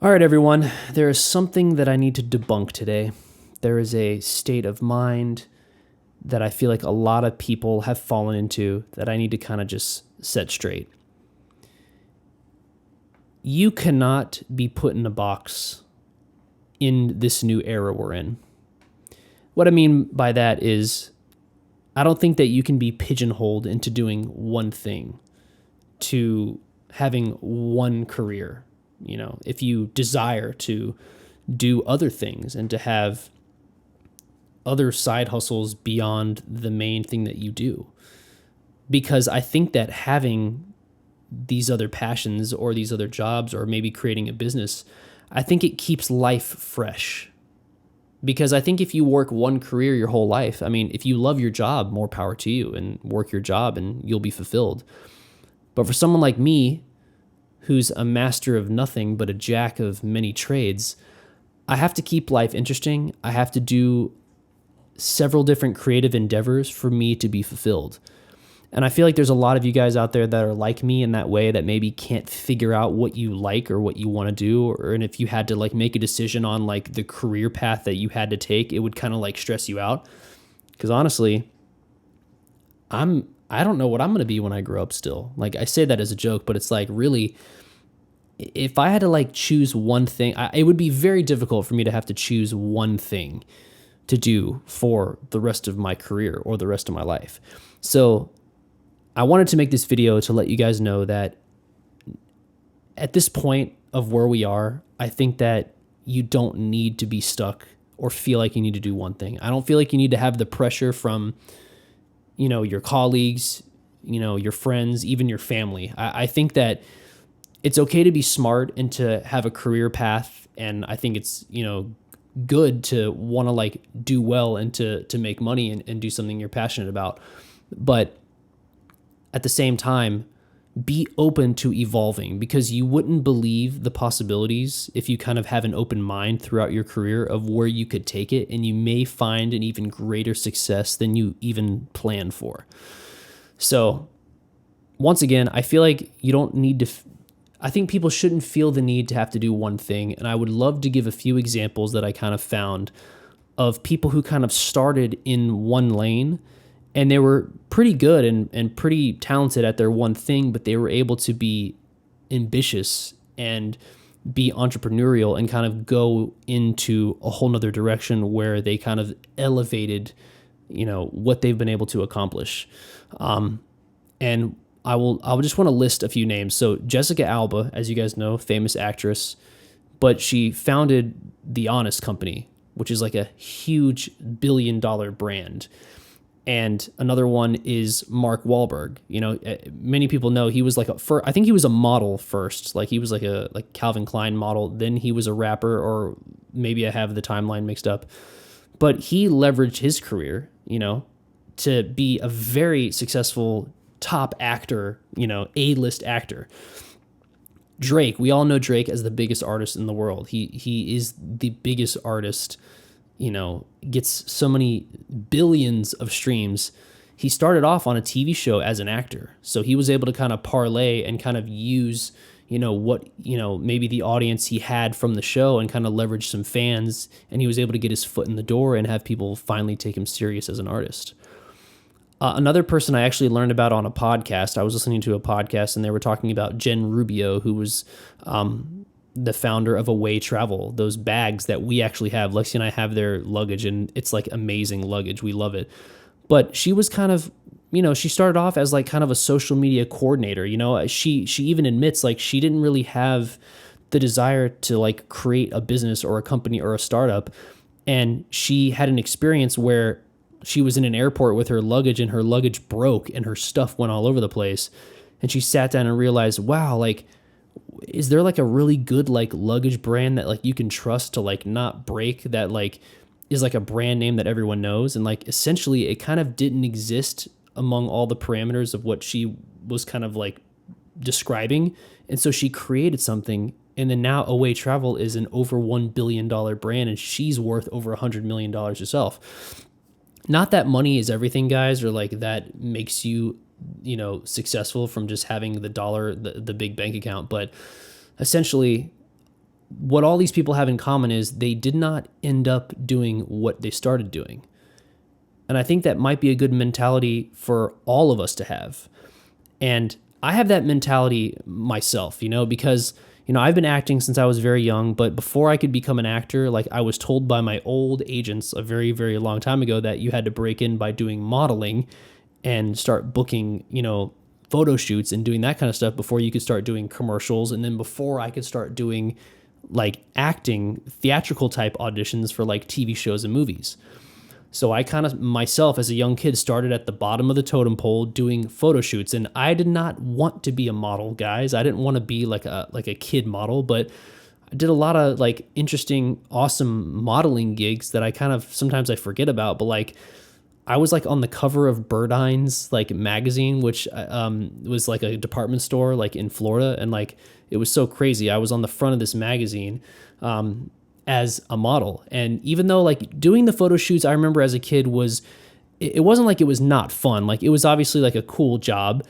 All right, everyone. There is something that I need to debunk today. There is a state of mind that I feel like a lot of people have fallen into that I need to kind of just set straight. You cannot be put in a box in this new era we're in. What I mean by that is, I don't think that you can be pigeonholed into doing one thing, to having one career. You know, if you desire to do other things and to have other side hustles beyond the main thing that you do. Because I think that having these other passions or these other jobs or maybe creating a business, I think it keeps life fresh. Because I think if you work one career your whole life, I mean, if you love your job, more power to you, and work your job and you'll be fulfilled. But for someone like me, who's a master of nothing but a jack of many trades, I have to keep life interesting. I have to do several different creative endeavors for me to be fulfilled. And I feel like there's a lot of you guys out there that are like me in that way, that maybe can't figure out what you like or what you want to do. And if you had to like make a decision on like the career path that you had to take, it would kind of like stress you out. Because honestly, I don't know what I'm going to be when I grow up still. Like, I say that as a joke, but it's like, really, if I had to like choose one thing, it would be very difficult for me to have to choose one thing to do for the rest of my career or the rest of my life. So I wanted to make this video to let you guys know that at this point of where we are, I think that you don't need to be stuck or feel like you need to do one thing. I don't feel like you need to have the pressure from, your colleagues, your friends, even your family. I think that it's okay to be smart and to have a career path. And I think it's, good to want to like do well and to make money and do something you're passionate about. But at the same time, be open to evolving, because you wouldn't believe the possibilities if you kind of have an open mind throughout your career of where you could take it, and you may find an even greater success than you even planned for. So once again, I feel like you don't need to, I think people shouldn't feel the need to have to do one thing. And I would love to give a few examples that I kind of found of people who kind of started in one lane, and they were pretty good and pretty talented at their one thing, but they were able to be ambitious and be entrepreneurial and kind of go into a whole nother direction where they kind of elevated, what they've been able to accomplish. And I will just want to list a few names. So Jessica Alba, as you guys know, famous actress, but she founded The Honest Company, which is like a huge billion-dollar brand. And another one is Mark Wahlberg. Many people know he was I think he was a model first. Like, he was like a Calvin Klein model. Then he was a rapper, or maybe I have the timeline mixed up. But he leveraged his career, to be a very successful top actor, A-list actor. Drake, we all know Drake as the biggest artist in the world. He is the biggest artist, gets so many billions of streams. He started off on a TV show as an actor. So he was able to kind of parlay and kind of use, what, maybe the audience he had from the show, and kind of leverage some fans. And he was able to get his foot in the door and have people finally take him serious as an artist. Another person I actually learned about on a podcast, I was listening to a podcast, and they were talking about Jen Rubio, who was the founder of Away Travel, those bags that we actually have. Lexi and I have their luggage, and it's like amazing luggage. We love it. But she was kind of, she started off as like kind of a social media coordinator. She even admits like she didn't really have the desire to like create a business or a company or a startup. And she had an experience where she was in an airport with her luggage, and her luggage broke and her stuff went all over the place. And she sat down and realized, wow, like, is there like a really good like luggage brand that like you can trust to like not break, that like is like a brand name that everyone knows? And like essentially it kind of didn't exist among all the parameters of what she was kind of like describing. And so she created something, and then now Away Travel is an over $1 billion brand, and she's worth over $100 million herself. Not that money is everything, guys, or like that makes you, successful from just having the dollar, the big bank account. But essentially, what all these people have in common is they did not end up doing what they started doing. And I think that might be a good mentality for all of us to have. And I have that mentality myself, because, I've been acting since I was very young, but before I could become an actor, like I was told by my old agents a very, very long time ago that you had to break in by doing modeling and start booking, photo shoots and doing that kind of stuff before you could start doing commercials. And then before I could start doing like acting, theatrical type auditions for like TV shows and movies. So I kind of myself as a young kid started at the bottom of the totem pole doing photo shoots, and I did not want to be a model, guys. I didn't want to be like a kid model, but I did a lot of like interesting, awesome modeling gigs that I kind of sometimes I forget about. But like I was like on the cover of Birdine's like magazine, which was like a department store like in Florida, and like it was so crazy. I was on the front of this magazine. As a model. And even though like doing the photo shoots, I remember as a kid it wasn't like it was not fun. Like it was obviously like a cool job,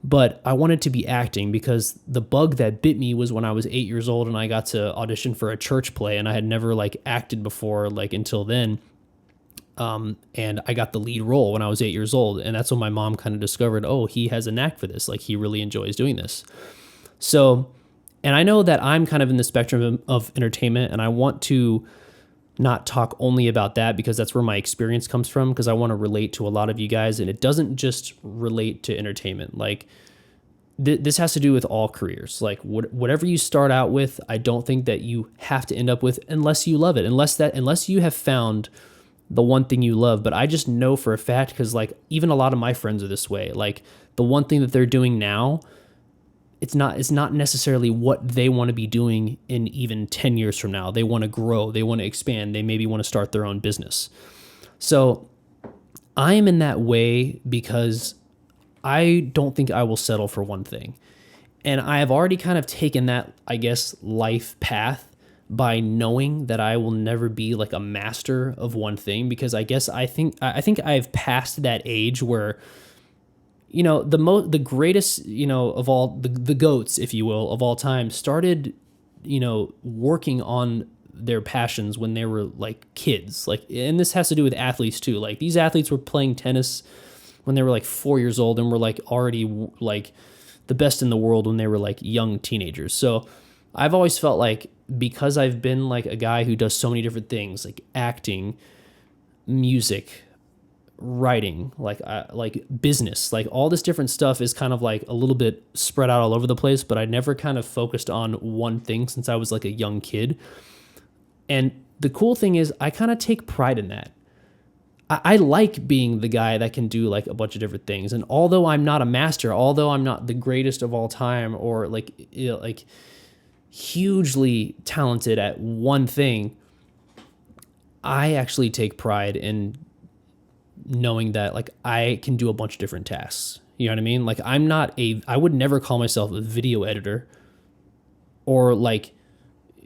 but I wanted to be acting because the bug that bit me was when I was 8 years old and I got to audition for a church play, and I had never like acted before like until then. And I got the lead role when I was 8 years old. And that's when my mom kind of discovered, oh, he has a knack for this. Like he really enjoys doing this. So, and I know that I'm kind of in the spectrum of entertainment, and I want to not talk only about that because that's where my experience comes from, because I want to relate to a lot of you guys, and it doesn't just relate to entertainment. Like this has to do with all careers. Like whatever you start out with, I don't think that you have to end up with unless you love it, unless you have found the one thing you love. But I just know for a fact, because like even a lot of my friends are this way, like the one thing that they're doing now, it's not necessarily what they want to be doing in even 10 years from now. They want to grow, they want to expand, they maybe want to start their own business. So I am in that way because I don't think I will settle for one thing. And I have already kind of taken that, I guess, life path by knowing that I will never be like a master of one thing, because I think I've passed that age where the greatest, of all the goats, if you will, of all time started, working on their passions when they were like kids. Like, and this has to do with athletes too. Like these athletes were playing tennis when they were like 4 years old and were like already like the best in the world when they were like young teenagers. So I've always felt like, because I've been like a guy who does so many different things, like acting, music, writing, like business, like all this different stuff is kind of like a little bit spread out all over the place, but I never kind of focused on one thing since I was like a young kid. And the cool thing is I kind of take pride in that. I like being the guy that can do like a bunch of different things. And although I'm not a master, although I'm not the greatest of all time or like hugely talented at one thing, I actually take pride in knowing that like I can do a bunch of different tasks. You know what I mean? Like I would never call myself a video editor or like,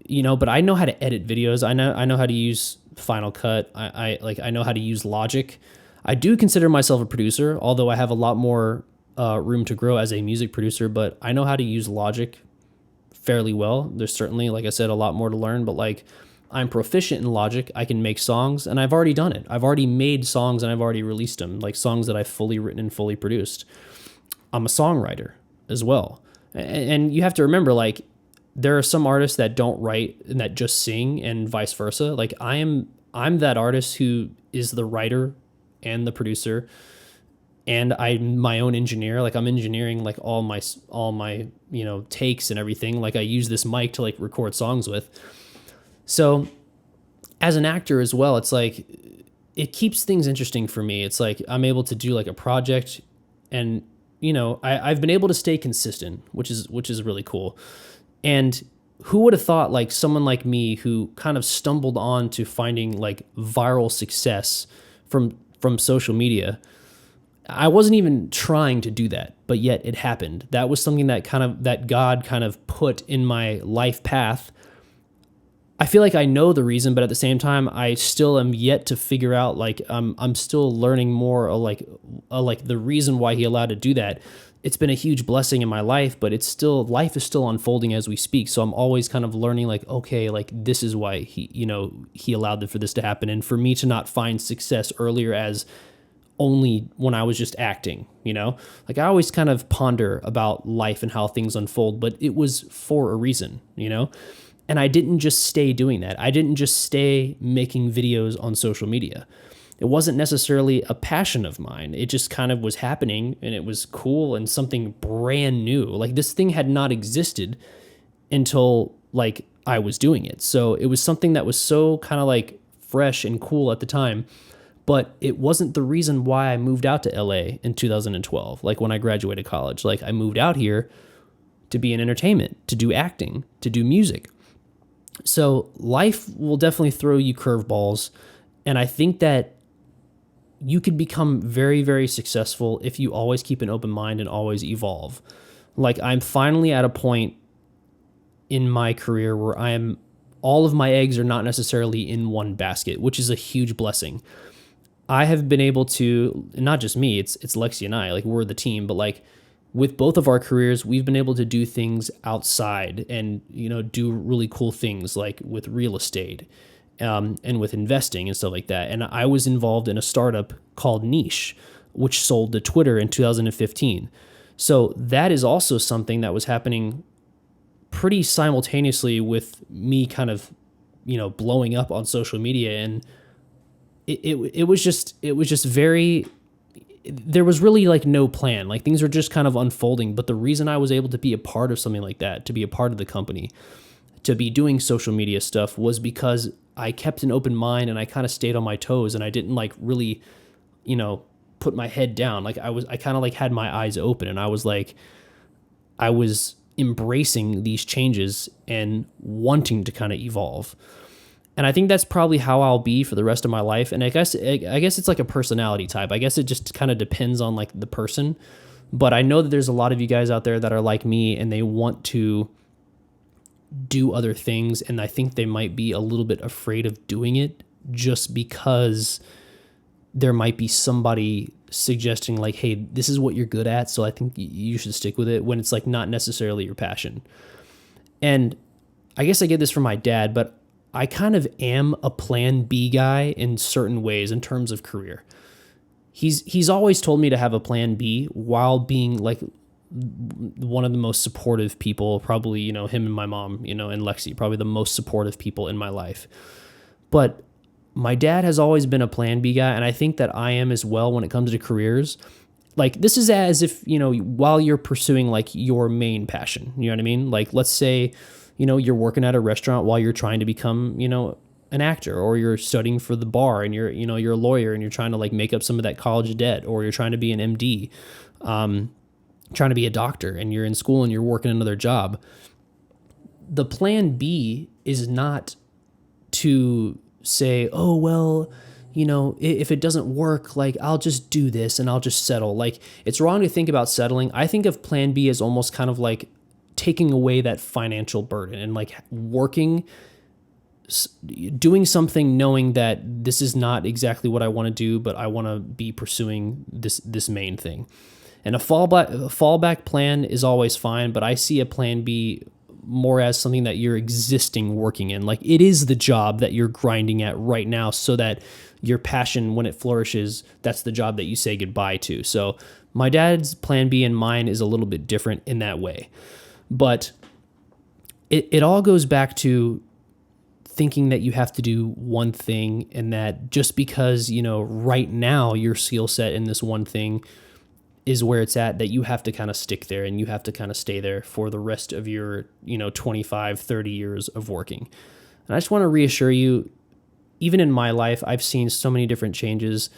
but I know how to edit videos. I know how to use Final Cut. I know how to use Logic. I do consider myself a producer, although I have a lot more room to grow as a music producer, but I know how to use Logic fairly well. There's certainly, like I said, a lot more to learn, but like I'm proficient in Logic. I can make songs, and I've already done it. I've already made songs and I've already released them, like songs that I've fully written and fully produced. I'm a songwriter as well. And you have to remember, like, there are some artists that don't write and that just sing, and vice versa. Like I'm that artist who is the writer and the producer, and I'm my own engineer. Like I'm engineering like all my takes and everything. Like I use this mic to like record songs with. So as an actor as well, it's like it keeps things interesting for me. It's like I'm able to do like a project, and I've been able to stay consistent, which is really cool. And who would have thought, like, someone like me who kind of stumbled on to finding like viral success from social media, I wasn't even trying to do that, but yet it happened. That was something that God kind of put in my life path. I feel like I know the reason, but at the same time, I still am yet to figure out, like, I'm still learning more, like the reason why he allowed to do that. it's been a huge blessing in my life, but life is still unfolding as we speak. So I'm always kind of learning like, okay, like this is why he allowed for this to happen. And for me to not find success earlier as only when I was just acting, like I always kind of ponder about life and how things unfold, but it was for a reason, and I didn't just stay doing that. I didn't just stay making videos on social media. It wasn't necessarily a passion of mine. It just kind of was happening and it was cool and something brand new. Like this thing had not existed until like I was doing it. So it was something that was so kind of like fresh and cool at the time, but it wasn't the reason why I moved out to LA in 2012. Like when I graduated college, like I moved out here to be in entertainment, to do acting, to do music. So life will definitely throw you curveballs. And I think that you could become very, very successful if you always keep an open mind and always evolve. Like I'm finally at a point in my career where all of my eggs are not necessarily in one basket, which is a huge blessing. I have been able to, not just me, it's Lexi and I, like we're the team, but like with both of our careers, we've been able to do things outside and, do really cool things like with real estate, and with investing and stuff like that. And I was involved in a startup called Niche, which sold to Twitter in 2015. So that is also something that was happening pretty simultaneously with me kind of, blowing up on social media. And it was just very, there was really like no plan. Like things were just kind of unfolding. But the reason I was able to be a part of something like that, to be a part of the company, to be doing social media stuff was because I kept an open mind and I kind of stayed on my toes and I didn't like really, put my head down. Like I kind of like had my eyes open and I was embracing these changes and wanting to kind of evolve. And I think that's probably how I'll be for the rest of my life. And I guess it's like a personality type. I guess it just kind of depends on like the person. But I know that there's a lot of you guys out there that are like me and they want to do other things, and I think they might be a little bit afraid of doing it just because there might be somebody suggesting like, hey, this is what you're good at, so I think you should stick with it, when it's like not necessarily your passion. And I guess I get this from my dad, but I kind of am a plan B guy in certain ways in terms of career. He's always told me to have a plan B while being like one of the most supportive people, probably, him and my mom, and Lexi, probably the most supportive people in my life. But my dad has always been a plan B guy. And I think that I am as well when it comes to careers. Like this is as if, while you're pursuing like your main passion, you know what I mean? Like, let's say, you're working at a restaurant while you're trying to become, an actor, or you're studying for the bar and you're a lawyer and you're trying to like make up some of that college debt, or you're trying to be an MD, trying to be a doctor, and you're in school and you're working another job. The plan B is not to say, oh, well, if it doesn't work, like I'll just do this and I'll just settle. Like it's wrong to think about settling. I think of plan B as almost kind of like taking away that financial burden and like doing something knowing that this is not exactly what I want to do, but I want to be pursuing this main thing. And a fallback plan is always fine, but I see a plan B more as something that you're existing working in. Like it is the job that you're grinding at right now, so that your passion, when it flourishes, that's the job that you say goodbye to. So my dad's plan B and mine is a little bit different in that way. But it all goes back to thinking that you have to do one thing, and that just because, right now your skill set in this one thing is where it's at, that you have to kind of stick there and you have to kind of stay there for the rest of your, 25, 30 years of working. And I just want to reassure you, even in my life, I've seen so many different changes,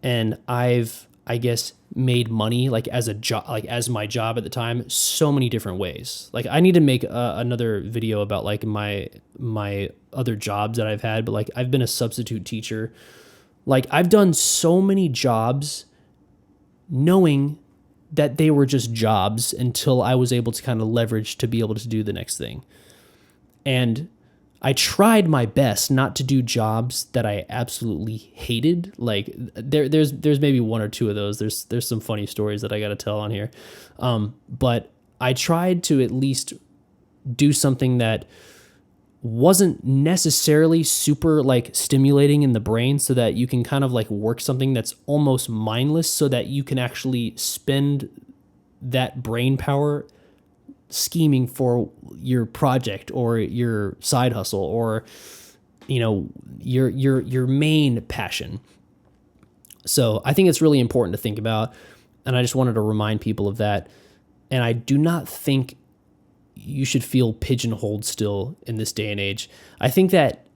and I've, I guess, made money like as a job, like as my job at the time, so many different ways. Like I need to make another video about like my other jobs that I've had, but like I've been a substitute teacher. Like I've done so many jobs knowing that they were just jobs until I was able to kind of leverage to be able to do the next thing. And I tried my best not to do jobs that I absolutely hated. Like there's maybe one or two of those. There's some funny stories that I got to tell on here. But I tried to at least do something that wasn't necessarily super like stimulating in the brain, so that you can kind of like work something that's almost mindless, so that you can actually spend that brain power scheming for your project or your side hustle or your main passion. So I think it's really important to think about, and I just wanted to remind people of that. And I do not think you should feel pigeonholed still in this day and age. I think that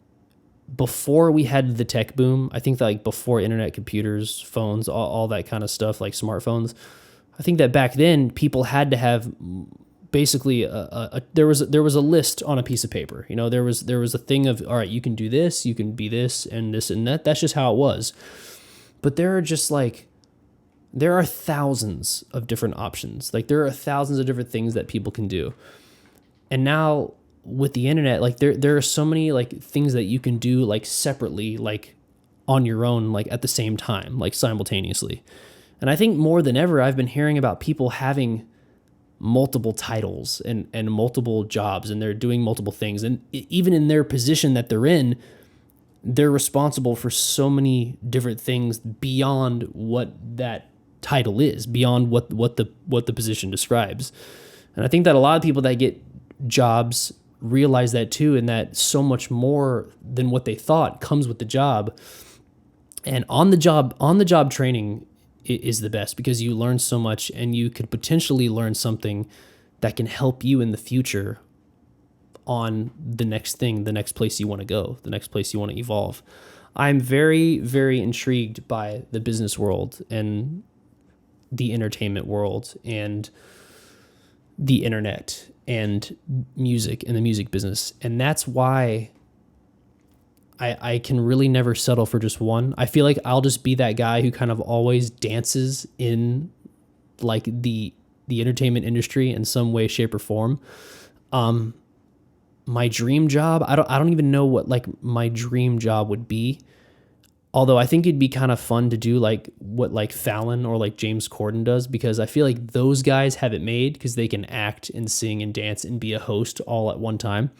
before we had the tech boom, I think that like before internet, computers, phones, all that kind of stuff, like smartphones, I think that back then people had to have basically there was a list on a piece of paper. There was a thing of, all right, you can do this, you can be this and this and that. That's just how it was. But there are thousands of different options. Like there are thousands of different things that people can do. And now with the internet, like there are so many like things that you can do like separately, like on your own, like at the same time, like simultaneously. And I think more than ever, I've been hearing about people having multiple titles and multiple jobs, and they're doing multiple things. And even in their position that they're in, they're responsible for so many different things beyond what that title is, beyond what the position describes. And I think that a lot of people that get jobs realize that too, and that so much more than what they thought comes with the job. And on the job training is the best, because you learn so much, and you could potentially learn something that can help you in the future on the next thing, the next place you want to go, the next place you want to evolve. I'm very, very intrigued by the business world and the entertainment world and the internet and music and the music business. And that's why I can really never settle for just one. I feel like I'll just be that guy who kind of always dances in like the entertainment industry in some way, shape, or form. My dream job, I don't even know what like my dream job would be. Although I think it'd be kind of fun to do like what like Fallon or like James Corden does, because I feel like those guys have it made, because they can act and sing and dance and be a host all at one time.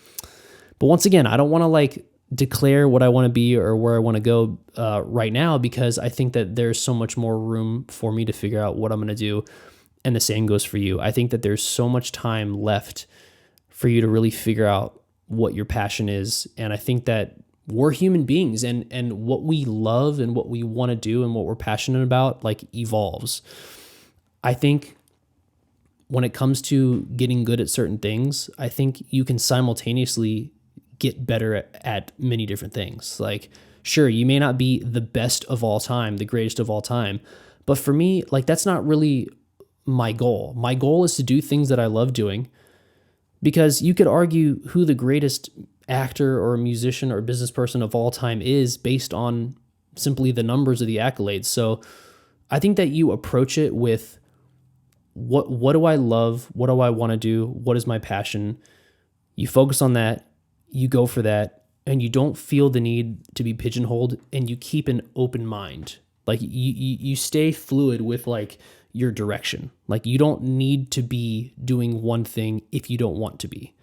But once again, I don't want to like declare what I want to be or where I want to go right now, because I think that there's so much more room for me to figure out what I'm going to do. And the same goes for you. I think that there's so much time left for you to really figure out what your passion is. And I think that we're human beings, and what we love and what we want to do and what we're passionate about like evolves. I think when it comes to getting good at certain things, I think you can simultaneously get better at many different things. Like, sure, you may not be the best of all time, the greatest of all time, but for me, like that's not really my goal. My goal is to do things that I love doing, because you could argue who the greatest actor or musician or business person of all time is based on simply the numbers of the accolades. So I think that you approach it with what do I love? What do I want to do? What is my passion? You focus on that, you go for that, and you don't feel the need to be pigeonholed, and you keep an open mind. Like you stay fluid with like your direction. Like you don't need to be doing one thing if you don't want to be.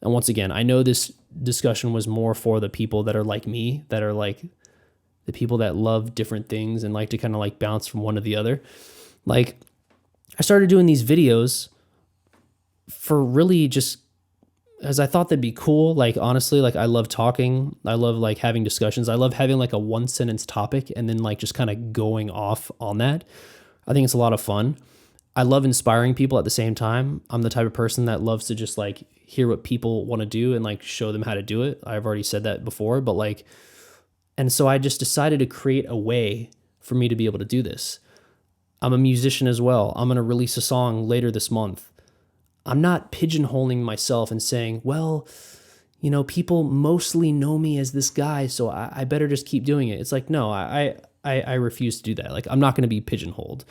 And once again, I know this discussion was more for the people that are like me, that are like the people that love different things and like to kind of like bounce from one to the other. Like I started doing these videos for really just as I thought that'd be cool. Like honestly, like I love talking. I love like having discussions. I love having like a one sentence topic and then like just kind of going off on that. I think it's a lot of fun. I love inspiring people at the same time. I'm the type of person that loves to just like hear what people want to do and like show them how to do it. I've already said that before, but like, and so I just decided to create a way for me to be able to do this. I'm a musician as well. I'm going to release a song later this month. I'm not pigeonholing myself and saying, well, you know, people mostly know me as this guy, so I better just keep doing it. It's like, no, I refuse to do that. Like, I'm not going to be pigeonholed.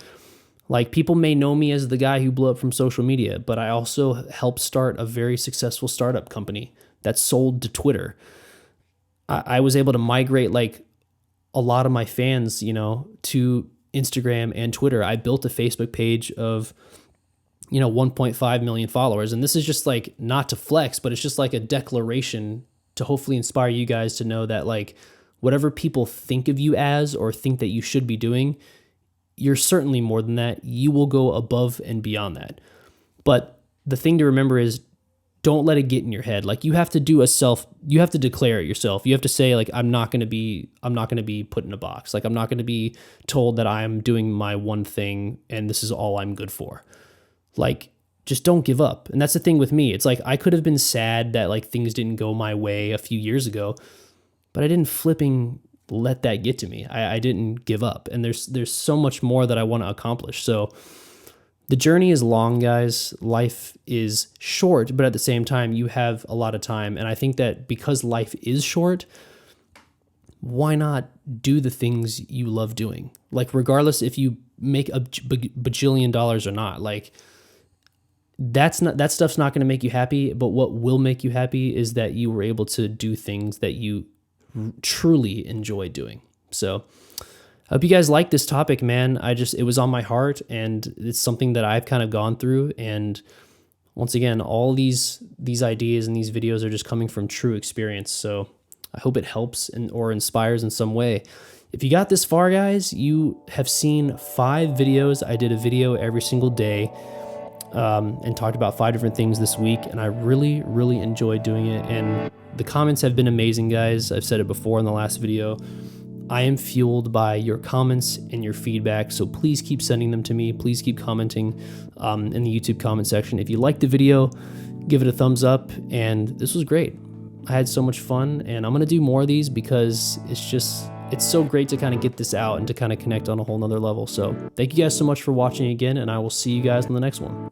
Like, people may know me as the guy who blew up from social media, but I also helped start a very successful startup company that sold to Twitter. I was able to migrate like a lot of my fans, to Instagram and Twitter. I built a Facebook page of 1.5 million followers. And this is just like not to flex, but it's just like a declaration to hopefully inspire you guys to know that like whatever people think of you as or think that you should be doing, you're certainly more than that. You will go above and beyond that. But the thing to remember is don't let it get in your head. Like you have to you have to declare it yourself. You have to say like, I'm not going to be put in a box. Like I'm not going to be told that I'm doing my one thing and this is all I'm good for. Like, just don't give up. And that's the thing with me. It's like, I could have been sad that like things didn't go my way a few years ago, but I didn't flipping let that get to me. I didn't give up. And there's so much more that I want to accomplish. So the journey is long, guys. Life is short, but at the same time, you have a lot of time. And I think that because life is short, why not do the things you love doing? Like, regardless if you make a bajillion dollars or not, like, that stuff's not going to make you happy, but what will make you happy is that you were able to do things that you truly enjoy doing. So I hope you guys like this topic, man. It was on my heart, and it's something that I've kind of gone through. And once again, all these ideas and these videos are just coming from true experience. So I hope it helps or inspires in some way. If you got this far, guys, you have seen 5 videos. I did a video every single day. And talked about 5 different things this week, and I really, really enjoyed doing it. And the comments have been amazing, guys. I've said it before in the last video. I am fueled by your comments and your feedback, so please keep sending them to me. Please keep commenting in the YouTube comment section. If you liked the video, give it a thumbs up, and this was great. I had so much fun, and I'm going to do more of these because it's so great to kind of get this out and to kind of connect on a whole nother level. So thank you guys so much for watching again, and I will see you guys in the next one.